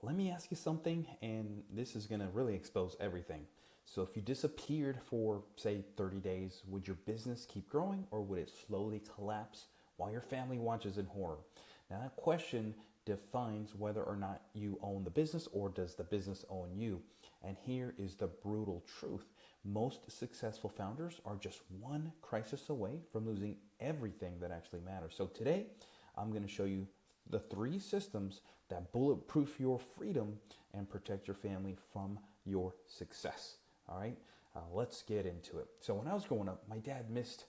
let me ask you something, and this is going to really expose everything. So, if you disappeared for, say, 30 days, would your business keep growing or would it slowly collapse while your family watches in horror? Now, that question defines whether or not you own the business or does the business own you. And here is the brutal truth. Most successful founders are just one crisis away from losing everything that actually matters. So today, I'm going to show you the 3 systems that bulletproof your freedom and protect your family from your success. All right, let's get into it. So when I was growing up, my dad missed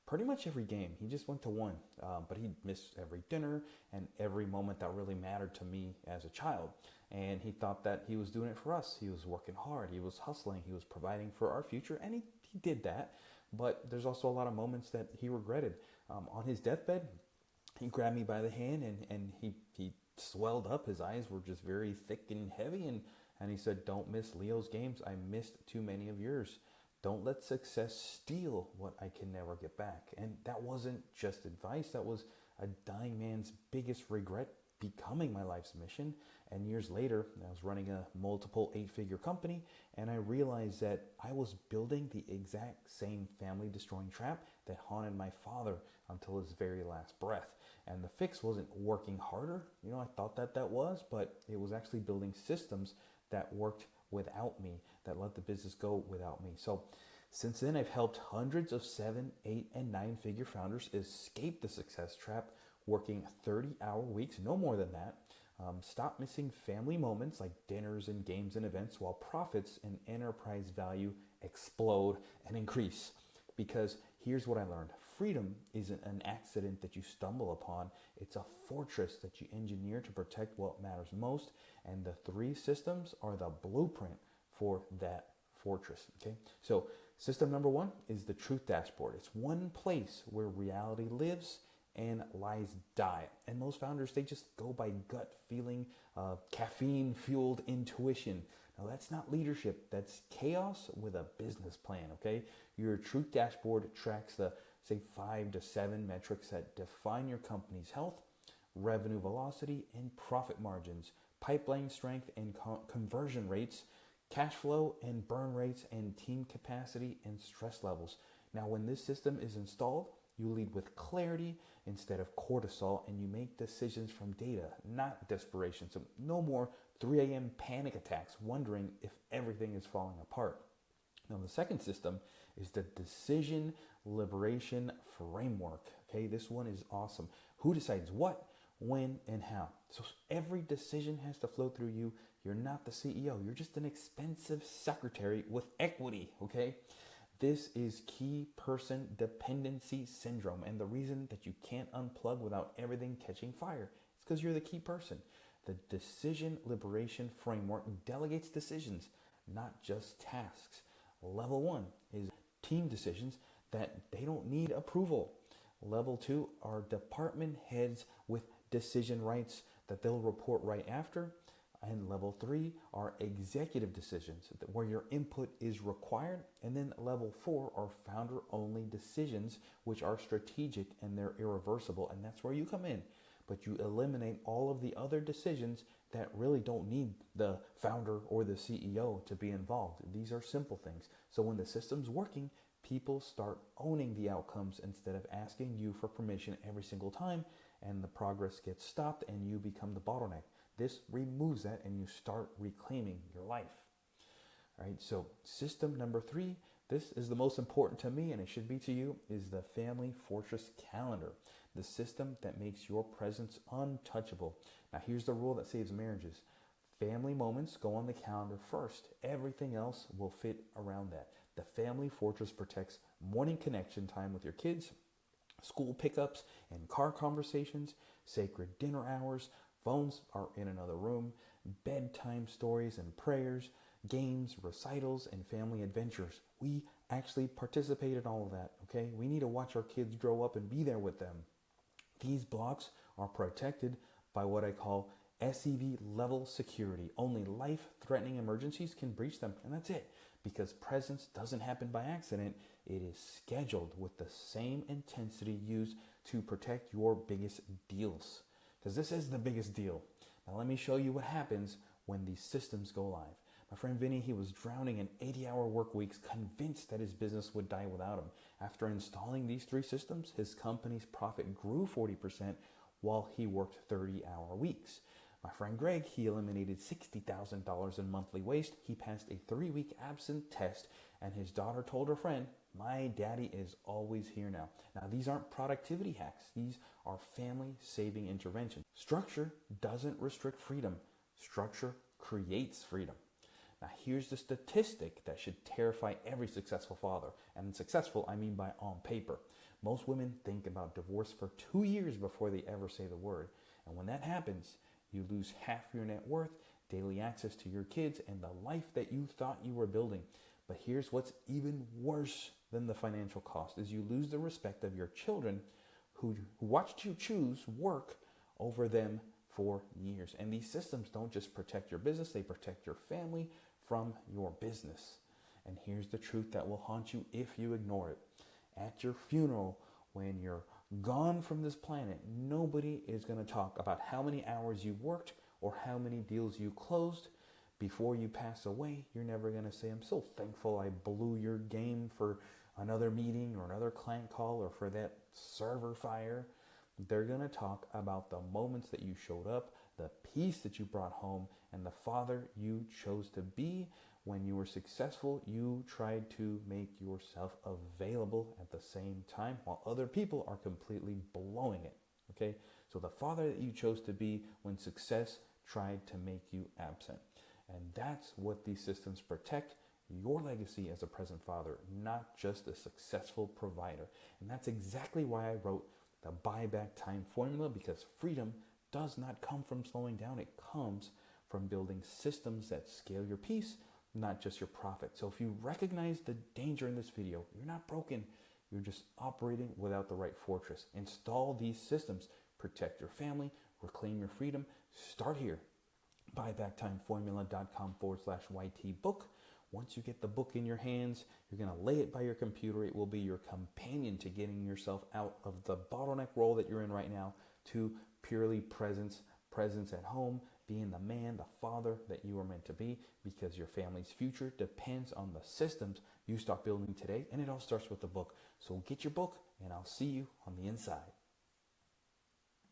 pretty much every game. He just went to one, but he missed every dinner and every moment that really mattered to me as a child. And he thought that he was doing it for us. He was working hard. He was hustling. He was providing for our future, and he did that. But there's also a lot of moments that he regretted. On his deathbed, he grabbed me by the hand and he swelled up. His eyes were just very thick and heavy. And he said, "Don't miss Leo's games. I missed too many of yours. Don't let success steal what I can never get back." And that wasn't just advice. That was a dying man's biggest regret becoming my life's mission. And years later, I was running a multiple 8-figure company, and I realized that I was building the exact same family destroying trap that haunted my father until his very last breath. And the fix wasn't working harder. I thought that was, but it was actually building systems that worked without me, that let the business go without me. So since then, I've helped hundreds of 7, 8, and 9-figure founders escape the success trap, working 30-hour weeks, no more than that. Stop missing family moments like dinners and games and events, while profits and enterprise value explode and increase. Because here's what I learned. Freedom isn't an accident that you stumble upon. It's a fortress that you engineer to protect what matters most. And the 3 systems are the blueprint for that fortress. Okay. So system number 1 is the truth dashboard. It's one place where reality lives and lies die. And most founders, they just go by gut feeling, caffeine fueled intuition. Now that's not leadership. That's chaos with a business plan. Okay. Your truth dashboard tracks the, say, 5 to 7 metrics that define your company's health, revenue velocity, and profit margins, pipeline strength and conversion rates, cash flow and burn rates, and team capacity and stress levels. Now, when this system is installed, you lead with clarity instead of cortisol, and you make decisions from data, not desperation. So no more 3 a.m. panic attacks wondering if everything is falling apart. Now, the second system is the decision liberation framework. Okay, this one is awesome. Who decides what, when, and how? So every decision has to flow through you. You're not the CEO. You're just an expensive secretary with equity. Okay. This is key person dependency syndrome. And the reason that you can't unplug without everything catching fire is because you're the key person. The decision liberation framework delegates decisions, not just tasks. Level 1 is team decisions that they don't need approval. Level 2 are department heads with decision rights that they'll report right after. And level 3 are executive decisions where your input is required. And then level 4 are founder only decisions, which are strategic and they're irreversible. And that's where you come in. But you eliminate all of the other decisions that really don't need the founder or the CEO to be involved. These are simple things. So when the system's working, people start owning the outcomes instead of asking you for permission every single time, and the progress gets stopped and you become the bottleneck. This removes that and you start reclaiming your life. All right, so system number 3, this is the most important to me and it should be to you, is the Family Fortress Calendar, the system that makes your presence untouchable. Now here's the rule that saves marriages. Family moments go on the calendar first. Everything else will fit around that. The Family Fortress protects morning connection time with your kids, school pickups and car conversations, sacred dinner hours, phones are in another room, bedtime stories and prayers, games, recitals, and family adventures. We actually participate in all of that, okay? We need to watch our kids grow up and be there with them. These blocks are protected by what I call SEV level security. Only life-threatening emergencies can breach them, and that's it. Because presence doesn't happen by accident, it is scheduled with the same intensity used to protect your biggest deals. Because this is the biggest deal. Now let me show you what happens when these systems go live. My friend Vinny, he was drowning in 80-hour work weeks, convinced that his business would die without him. After installing these 3 systems, his company's profit grew 40% while he worked 30-hour weeks. My friend Greg, he eliminated $60,000 in monthly waste. He passed a 3-week absent test, and his daughter told her friend, "My daddy is always here now." Now, these aren't productivity hacks. These are family-saving interventions. Structure doesn't restrict freedom. Structure creates freedom. Now, here's the statistic that should terrify every successful father. And successful, I mean by on paper. Most women think about divorce for 2 years before they ever say the word. And when that happens, you lose half your net worth, daily access to your kids, and the life that you thought you were building. But here's what's even worse than the financial cost is you lose the respect of your children who watched you choose work over them for years. And these systems don't just protect your business, they protect your family from your business. And here's the truth that will haunt you if you ignore it. At your funeral, when you're gone from this planet, nobody is going to talk about how many hours you worked or how many deals you closed. Before you pass away, you're never going to say, "I'm so thankful I blew your game for another meeting or another client call or for that server fire." They're going to talk about the moments that you showed up, the peace that you brought home, and the father you chose to be. When you were successful, you tried to make yourself available at the same time while other people are completely blowing it. Okay? So the father that you chose to be when success tried to make you absent. And that's what these systems protect: your legacy as a present father, not just a successful provider. And that's exactly why I wrote the buyback time formula, because freedom does not come from slowing down. It comes from building systems that scale your peace, not just your profit. So if you recognize the danger in this video, you're not broken. You're just operating without the right fortress. Install these systems. Protect your family. Reclaim your freedom. Start here. Buybacktimeformula.com/YT book. Once you get the book in your hands, you're going to lay it by your computer. It will be your companion to getting yourself out of the bottleneck role that you're in right now to purely presence at home, being the man, the father that you are meant to be, because your family's future depends on the systems you start building today, and it all starts with the book. So get your book, and I'll see you on the inside.